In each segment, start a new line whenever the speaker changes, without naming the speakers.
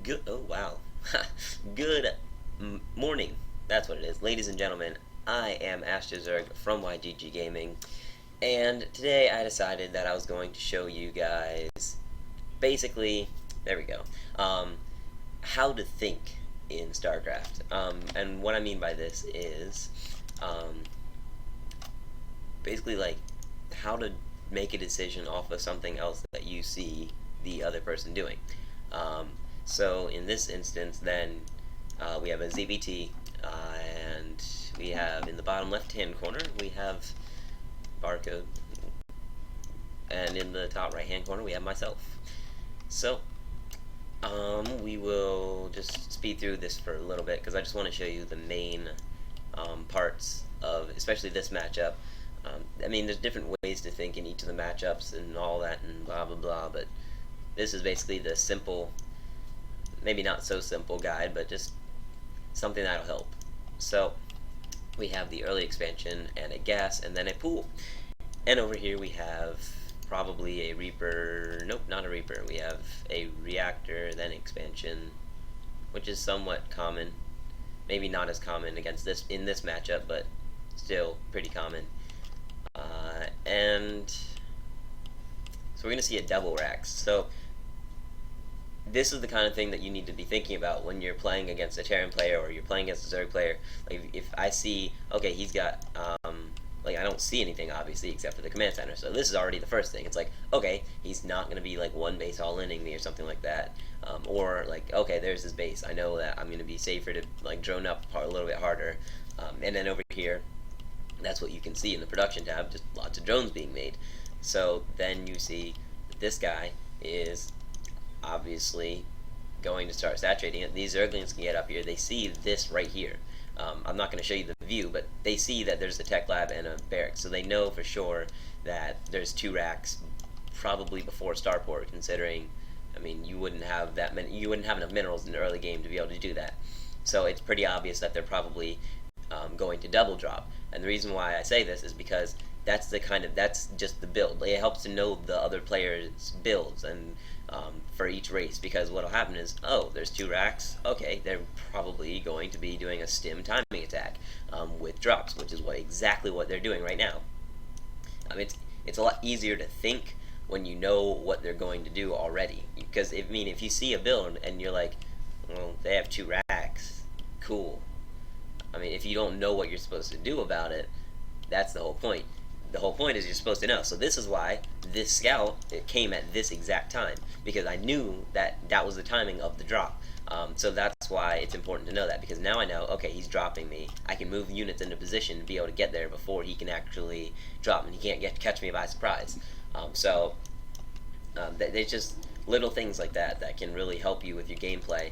Good. Oh wow. Good morning. That's what it is, ladies and gentlemen. I am Ashton Zerg from YGG Gaming, and today I decided that I was going to show you guys, basically, there we go, how to think in Starcraft. And what I mean by this is, um, basically like how to make a decision off of something else that you see the other person doing. Um, so in this instance, then we have a ZBT, and we have in the bottom left-hand corner we have barcode, and in the top right-hand corner we have myself. So we will just speed through this for a little bit because I just want to show you the main parts of, especially this matchup. I mean, there's different ways to think in each of the matchups and all that and blah blah blah, but this is basically the simple, maybe not so simple guide, but just something that'll help. So we have the early expansion and a gas and then a pool. And over here we have probably a Reaper, nope, not a Reaper. We have a reactor, then expansion, which is somewhat common. Maybe not as common against this in this matchup, but still pretty common. And so we're going to see a double racks. So this is the kind of thing that you need to be thinking about when you're playing against a Terran player or you're playing against a Zerg player. Like if I see, okay, he's got, like I don't see anything obviously except for the command center. So this is already the first thing. It's like, okay, he's not going to be like one base all-inning me or something like that. Or like, okay, there's his base. I know that I'm going to be safer to like drone up a little bit harder. And then over here, that's what you can see in the production tab, just lots of drones being made. So then you see that this guy is obviously going to start saturating it. These Zerglings can get up here. They see this right here. I'm not going to show you the view, but they see that there's a tech lab and a barracks, so they know for sure that there's two racks, probably before starport. Considering, I mean, you wouldn't have that many, you wouldn't have enough minerals in the early game to be able to do that. So it's pretty obvious that they're probably going to double drop. And the reason why I say this is because that's the kind of, that's just the build. It helps to know the other players' builds and for each race, because what'll happen is, oh, there's two racks. Okay, they're probably going to be doing a stim timing attack with drops, which is exactly what they're doing right now. It's a lot easier to think when you know what they're going to do already. Because if you see a build and you're like, well, they have two racks, cool. I mean, if you don't know what you're supposed to do about it, that's the whole point. The whole point is you're supposed to know. So this is why this scout, it came at this exact time, because I knew that that was the timing of the drop. So that's why it's important to know that, because now I know, okay, he's dropping me. I can move units into position to be able to get there before he can actually drop, and he can't catch me by surprise. There's just little things like that that can really help you with your gameplay.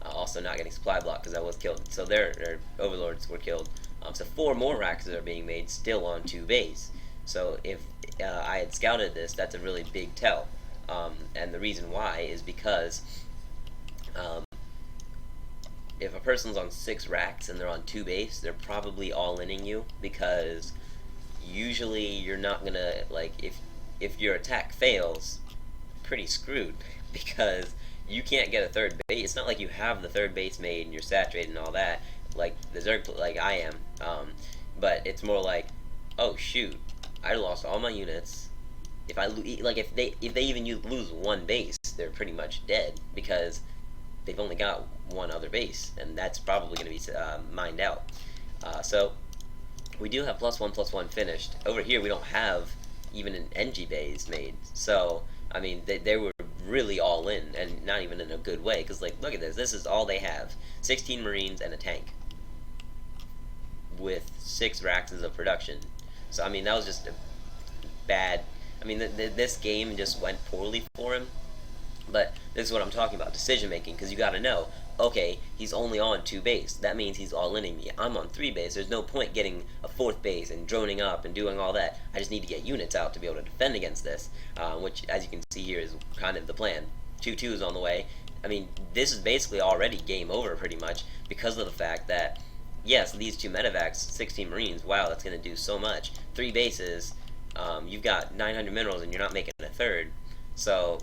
Also not getting supply block because I was killed. So their overlords were killed. So 4 more racks are being made still on 2 bays. So if I had scouted this, that's a really big tell. And the reason why is because if a person's on 6 racks and they're on 2 base, they're probably all-inning you, because usually you're not gonna, like, if your attack fails, pretty screwed, because you can't get a third base. It's not like you have the third base made and you're saturated and all that, like the Zerg, like I am. But it's more like, oh shoot, I lost all my units. If they even lose one base, they're pretty much dead, because they've only got one other base, and that's probably going to be mined out. So we do have +1/+1 finished. Over here we don't have even an NG base made. So I mean, they were really all in, and not even in a good way, because like, look at this. This is all they have: 16 Marines and a tank with 6 racks of production. So I mean, that was just a bad. I mean, this game just went poorly for him. But this is what I'm talking about: decision making. Because you got to know, okay, he's only on 2 base. That means he's all inning me. I'm on 3 base. There's no point getting a 4th base and droning up and doing all that. I just need to get units out to be able to defend against this, which, as you can see here, is kind of the plan. 2/2 is on the way. I mean, this is basically already game over pretty much, because of the fact that, yes, these 2 medevacs, 16 Marines, wow, that's going to do so much. 3 bases, you've got 900 minerals and you're not making a third. So,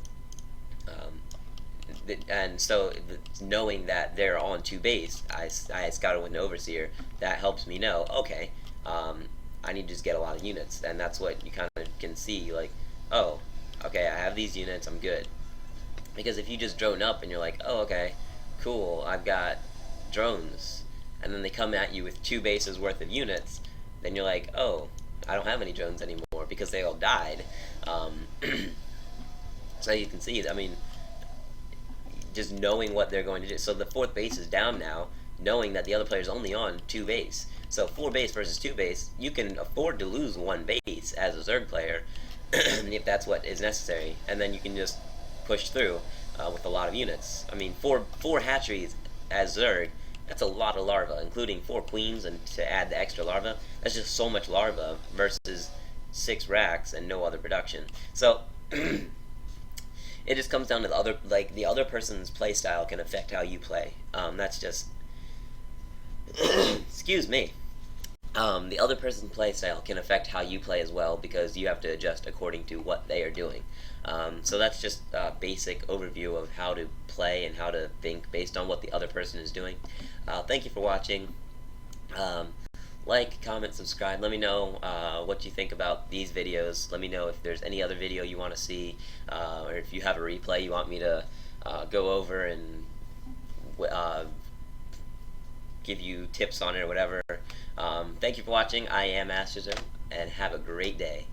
and so knowing that they're on two base, I scouted with an overseer. That helps me know, okay, I need to just get a lot of units, and that's what you kind of can see, like, oh, okay, I have these units, I'm good. Because if you just drone up and you're like, oh, okay, cool, I've got drones, and then they come at you with two bases worth of units, then you're like, oh, I don't have any drones anymore because they all died. Um, so you can see, I mean, just knowing what they're going to do. So the fourth base is down now, knowing that the other player's only on two base. So four base versus two base, you can afford to lose one base as a Zerg player if that's what is necessary, and then you can just push through with a lot of units. I mean, four hatcheries as Zerg, that's a lot of larva, including four queens, and to add the extra larva, that's just so much larva versus six racks and no other production. So it just comes down to the other, like the other person's play style can affect how you play. That's just excuse me. The other person's play style can affect how you play as well because you have to adjust according to what they are doing. So that's just a basic overview of how to play and how to think based on what the other person is doing. Thank you for watching. Like, comment, subscribe. Let me know what you think about these videos. Let me know if there's any other video you want to see, or if you have a replay you want me to go over and give you tips on it or whatever. Thank you for watching. I am Astazer, and have a great day.